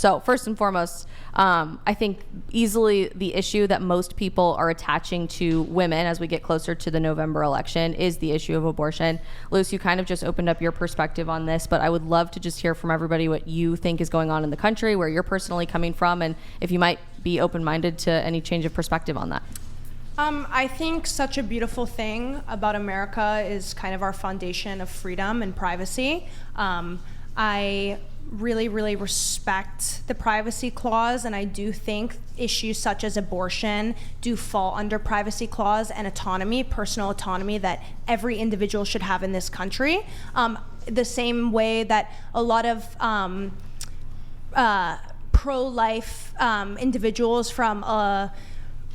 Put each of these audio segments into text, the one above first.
So first and foremost, I think easily the issue that most people are attaching to women as we get closer to the November election is the issue of abortion. Luce, you kind of just opened up your perspective on this, but I would love to just hear from everybody what you think is going on in the country, where you're personally coming from, and if you might be open-minded to any change of perspective on that. I think such a beautiful thing about America is kind of our foundation of freedom and privacy. I really, really respect the privacy clause, and I do think issues such as abortion do fall under privacy clause and autonomy, personal autonomy that every individual should have in this country. The same way that a lot of pro-life individuals from a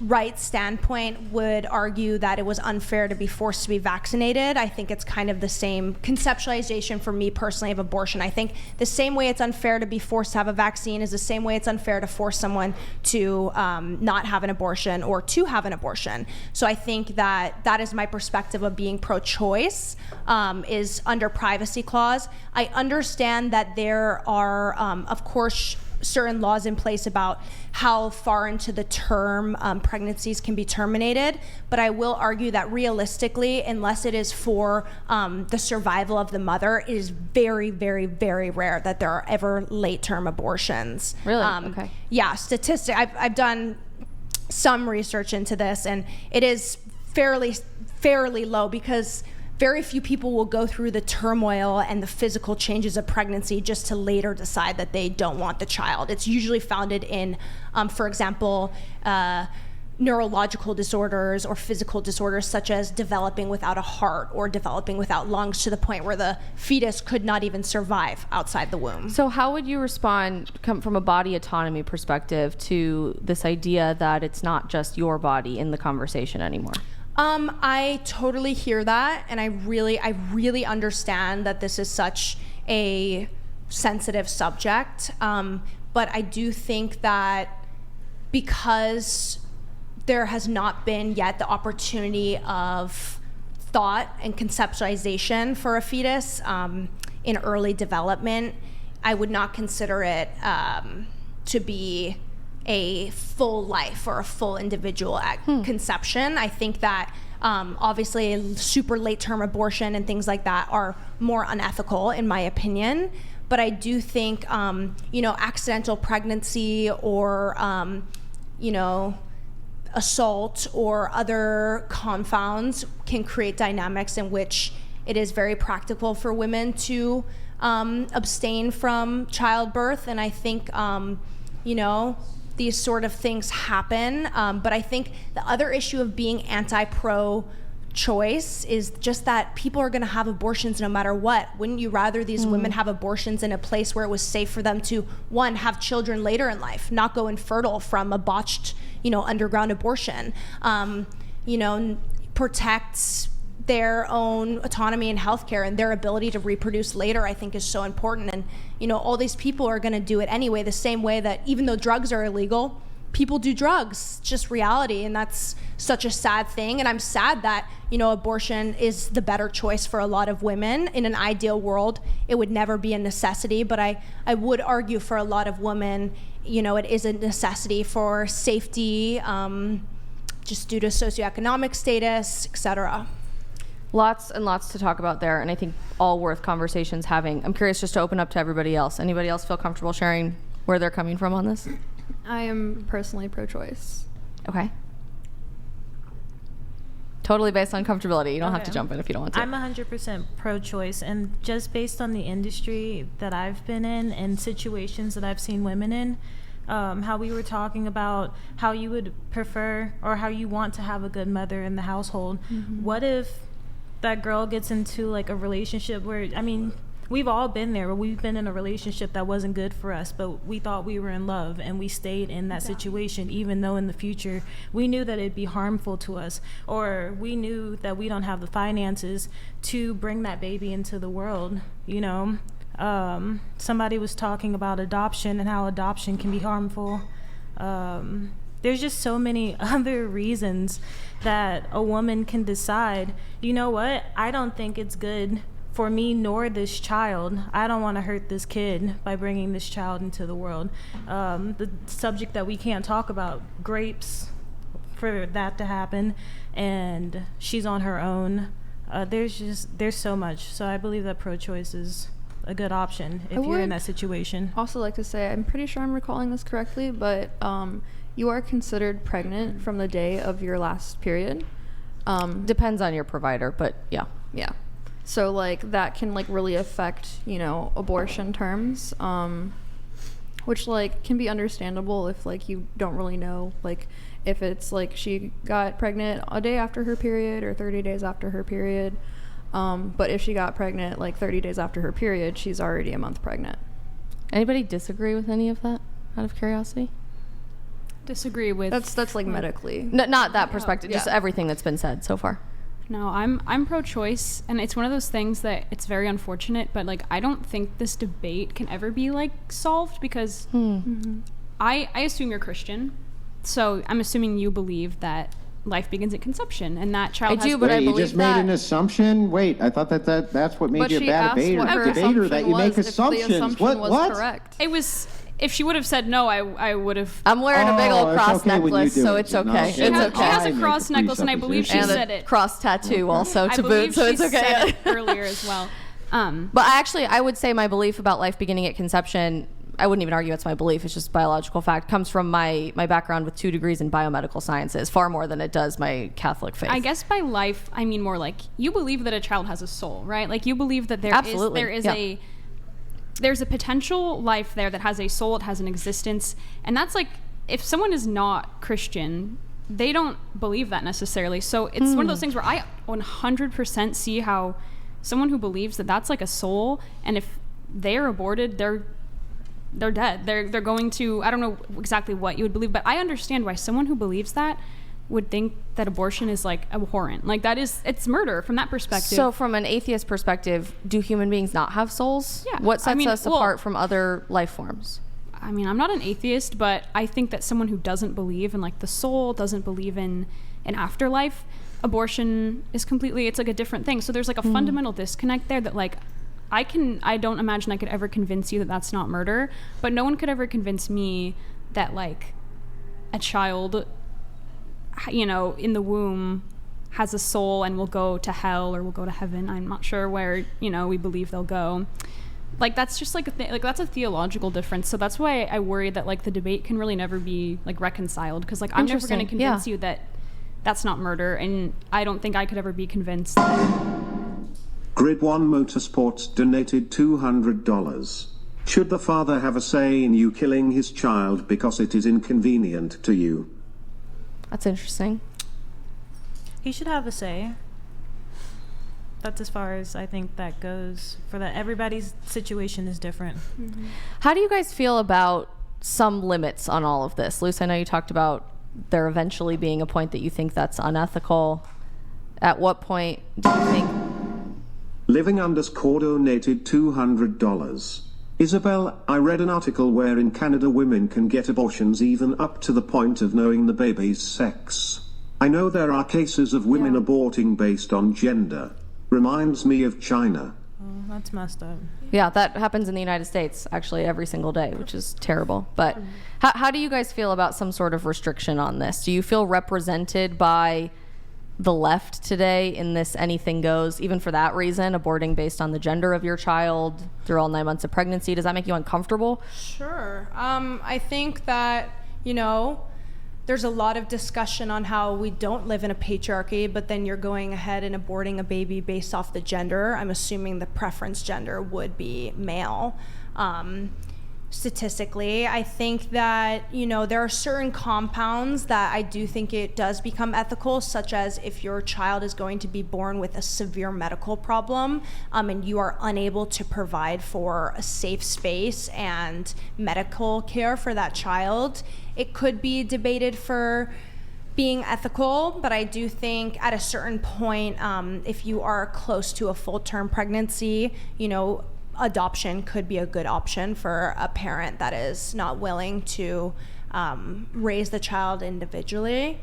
right standpoint would argue that it was unfair to be forced to be vaccinated. I think it's kind of the same conceptualization for me personally of abortion. I think the same way it's unfair to be forced to have a vaccine is the same way it's unfair to force someone to not have an abortion or to have an abortion. So I think that that is my perspective of being pro-choice, is under privacy clause. I understand that there are, of course, certain laws in place about how far into the term pregnancies can be terminated, but I will argue that realistically, unless it is for the survival of the mother, it is very, very, very rare that there are ever late-term abortions. Really? Okay. Yeah, I've done some research into this, and it is fairly low because very few people will go through the turmoil and the physical changes of pregnancy just to later decide that they don't want the child. It's usually founded in, for example, neurological disorders or physical disorders such as developing without a heart or developing without lungs to the point where the fetus could not even survive outside the womb. So how would you respond from a body autonomy perspective to this idea that it's not just your body in the conversation anymore? I totally hear that, and I really understand that this is such a sensitive subject. But I do think that because there has not been yet the opportunity of thought and conceptualization for a fetus in early development, I would not consider it to be a full life or a full individual at conception. I think that obviously super late term abortion and things like that are more unethical in my opinion. But I do think, accidental pregnancy or, assault or other confounds can create dynamics in which it is very practical for women to abstain from childbirth. And I think, these sort of things happen. But I think the other issue of being anti-pro-choice is just that people are going to have abortions no matter what. Wouldn't you rather these women have abortions in a place where it was safe for them to, one, have children later in life, not go infertile from a botched, underground abortion, protect their own autonomy in healthcare and their ability to reproduce later, I think is so important. And, all these people are going to do it anyway, the same way that even though drugs are illegal, people do drugs. It's just reality. And that's such a sad thing. And I'm sad that, abortion is the better choice for a lot of women. In an ideal world, it would never be a necessity. But I would argue for a lot of women, it is a necessity for safety, just due to socioeconomic status, etc. Lots and lots to talk about there, and I think all worth conversations having. I'm curious just to open up to everybody else. Anybody else feel comfortable sharing where they're coming from on this? I am personally pro-choice. Okay. Totally based on comfortability. You don't have to jump in if you don't want to. I'm 100% pro-choice, and just based on the industry that I've been in and situations that I've seen women in, how we were talking about how you would prefer or how you want to have a good mother in the household. Mm-hmm. What if that girl gets into like a relationship where, we've all been there, but we've been in a relationship that wasn't good for us, but we thought we were in love and we stayed in that situation, even though in the future we knew that it'd be harmful to us, or we knew that we don't have the finances to bring that baby into the world. Somebody was talking about adoption and how adoption can be harmful. There's just so many other reasons that a woman can decide, you know what, I don't think it's good for me nor this child. I don't want to hurt this kid by bringing this child into the world. The subject that we can't talk about, grapes, for that to happen, and she's on her own. There's so much. So I believe that pro-choice is a good option if you're in that situation. Also like to say, I'm pretty sure I'm recalling this correctly, but you are considered pregnant from the day of your last period. Depends on your provider, but yeah. Yeah. So like that can like really affect, abortion terms, which like can be understandable if like you don't really know, like if it's like she got pregnant a day after her period or 30 days after her period. But if she got pregnant like 30 days after her period, she's already a month pregnant. Anybody disagree with any of that out of curiosity? Disagree with. That's like medically. Not that perspective, just Yeah. everything that's been said so far. No, I'm pro-choice, and it's one of those things that it's very unfortunate, but like I don't think this debate can ever be like solved because I assume you're Christian, so I'm assuming you believe that life begins at conception, and that child. I do, but Wait, I you believe just made an assumption? Wait, I thought that's what made But you a she bad asked debater. what her Debater, that you assumption make was, if the assumptions. assumption was What? correct. It was. If she would have said no, I would have. I'm wearing a big old Oh, it's cross okay when you necklace, do so it. it's No, okay. she It's has- okay. She has I a make cross the necklace, and I believe she And said a it. cross tattoo also I to believe boot, so she it's okay. said it earlier as well. But I would say my belief about life beginning at conception, I wouldn't even argue it's my belief, it's just biological fact, comes from my background with 2 degrees in biomedical sciences, far more than it does my Catholic faith. I guess by life, I mean more like you believe that a child has a soul, right? Like you believe that Absolutely, there is yeah. there's a potential life there that has a soul, it has an existence, and that's like if someone is not Christian, they don't believe that necessarily. So it's one of those things where I 100% see how someone who believes that that's like a soul, and if they're aborted, they're dead. They're going to, I don't know exactly what you would believe, but I understand why someone who believes that would think that abortion is like abhorrent. Like it's murder from that perspective. So from an atheist perspective, do human beings not have souls? Yeah. What sets us well, apart from other life forms? I mean, I'm not an atheist, but I think that someone who doesn't believe in like the soul, doesn't believe in an afterlife, abortion is completely, it's like a different thing. So there's like a fundamental disconnect there that like I don't imagine I could ever convince you that that's not murder, but no one could ever convince me that like a child, in the womb has a soul and will go to hell or will go to heaven. I'm not sure where, we believe they'll go. Like that's just like that's a theological difference. So that's why I worry that like the debate can really never be like reconciled, because like I'm never going to Interesting, convince yeah. you that that's not murder, and I don't think I could ever be convinced. Grid 1 Motorsports donated $200. Should the father have a say in you killing his child because it is inconvenient to you? That's interesting. He should have a say. That's as far as I think that goes. For that, everybody's situation is different. How do you guys feel about some limits on all of this? Luce, I know you talked about there eventually being a point that you think that's unethical. At what point do you think... Living_core donated $200. Isabel, I read an article where in Canada women can get abortions even up to the point of knowing the baby's sex. I know there are cases of women aborting based on gender. Reminds me of China. Oh, that's messed up. Yeah, that happens in the United States actually every single day, which is terrible. But how do you guys feel about some sort of restriction on this? Do you feel represented by the left today in this anything goes, even for that reason, aborting based on the gender of your child through all 9 months of pregnancy? Does that make you uncomfortable? Sure. I think that, there's a lot of discussion on how we don't live in a patriarchy, but then you're going ahead and aborting a baby based off the gender. I'm assuming the preference gender would be male. Statistically, I think that, there are certain compounds that I do think it does become ethical, such as if your child is going to be born with a severe medical problem, and you are unable to provide for a safe space and medical care for that child, it could be debated for being ethical. But I do think at a certain point, if you are close to a full-term pregnancy, adoption could be a good option for a parent that is not willing to raise the child individually.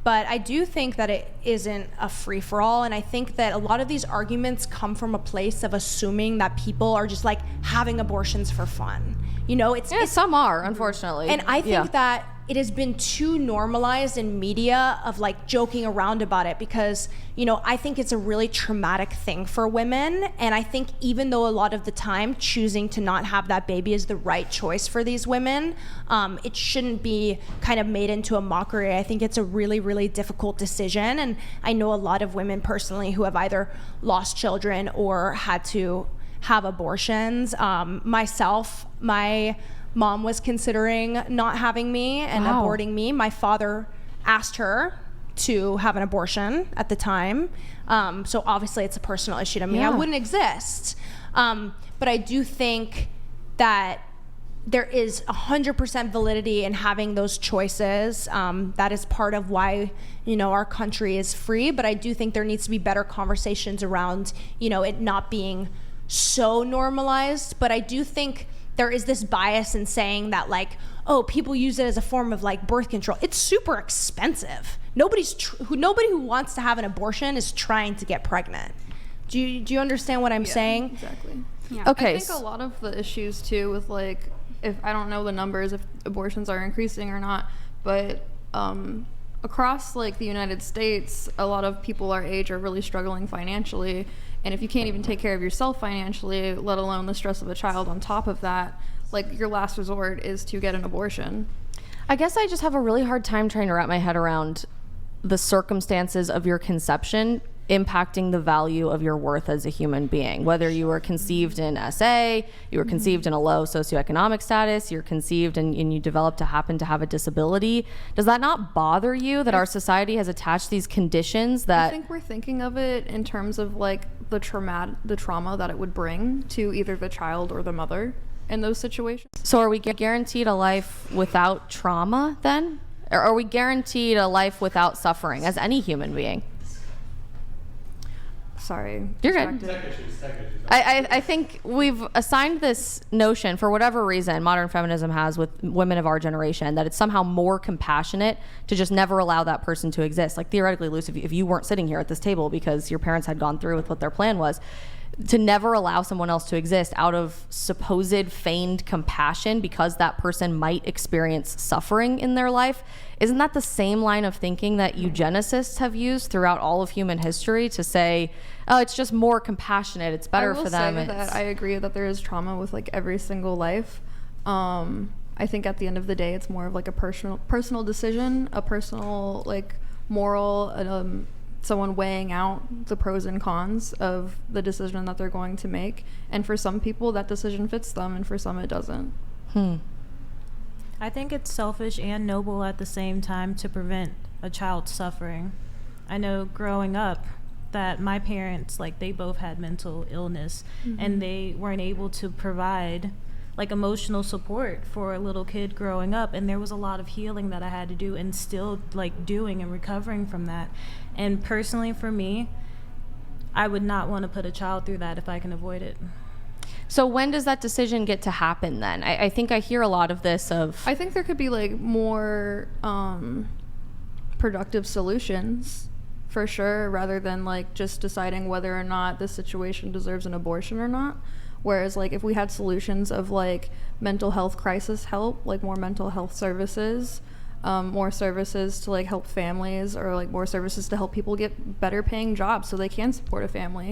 But I do think that it isn't a free-for-all, and I think that a lot of these arguments come from a place of assuming that people are just like having abortions for fun. You know, it's some are, unfortunately. and I think that it has been too normalized in media of like joking around about it, because, you know, I think it's a really traumatic thing for women. And I think even though a lot of the time choosing to not have that baby is the right choice for these women, it shouldn't be kind of made into a mockery. I think it's a really, really difficult decision. And I know a lot of women personally who have either lost children or had to have abortions. Myself, my mom was considering not having me and aborting me. My father asked her to have an abortion at the time. So obviously it's a personal issue to me. I wouldn't exist. But I do think that there is 100% validity in having those choices. That is part of why, you know, our country is free. But I do think there needs to be better conversations around, you know, it not being so normalized. But I do think there is this bias in saying that, like, oh, people use it as a form of like birth control. It's super expensive. Nobody who wants to have an abortion is trying to get pregnant. Do you understand what I'm saying? Exactly. Yeah. Okay. I think a lot of the issues too with like, if I don't know the numbers if abortions are increasing or not, but across like the United States, a lot of people our age are really struggling financially. And if you can't even take care of yourself financially, let alone the stress of a child on top of that, like your last resort is to get an abortion. I guess I just have a really hard time trying to wrap my head around the circumstances of your conception impacting the value of your worth as a human being. Whether you were conceived in SA, you were conceived in a low socioeconomic status, you're conceived and you develop to happen to have a disability. Does that not bother you that our society has attached these conditions that... I think we're thinking of it in terms of like the trauma that it would bring to either the child or the mother in those situations. So are we guaranteed a life without trauma then? Or are we guaranteed a life without suffering as any human being? Sorry. You're good. I think we've assigned this notion, for whatever reason, modern feminism has with women of our generation, that it's somehow more compassionate to just never allow that person to exist. Like theoretically, Luce, if you weren't sitting here at this table because your parents had gone through with what their plan was, to never allow someone else to exist out of supposed feigned compassion because that person might experience suffering in their life. Isn't that the same line of thinking that eugenicists have used throughout all of human history to say, oh, it's just more compassionate, it's better for them? I will say that I agree that there is trauma with like every single life. I think at the end of the day, it's more of like a personal decision, a personal like moral, someone weighing out the pros and cons of the decision that they're going to make. And for some people, that decision fits them, and for some, it doesn't. I think it's selfish and noble at the same time to prevent a child's suffering. I know growing up that my parents, like, they both had mental illness, and they weren't able to provide like emotional support for a little kid growing up, and there was a lot of healing that I had to do and still like doing and recovering from that. And personally for me, I would not want to put a child through that if I can avoid it. So when does that decision get to happen then? I think I hear a lot of this of... I think there could be like more productive solutions for sure, rather than like just deciding whether or not this situation deserves an abortion or not. Whereas like if we had solutions of like mental health crisis help, like more mental health services, more services to like help families, or like more services to help people get better paying jobs so they can support a family.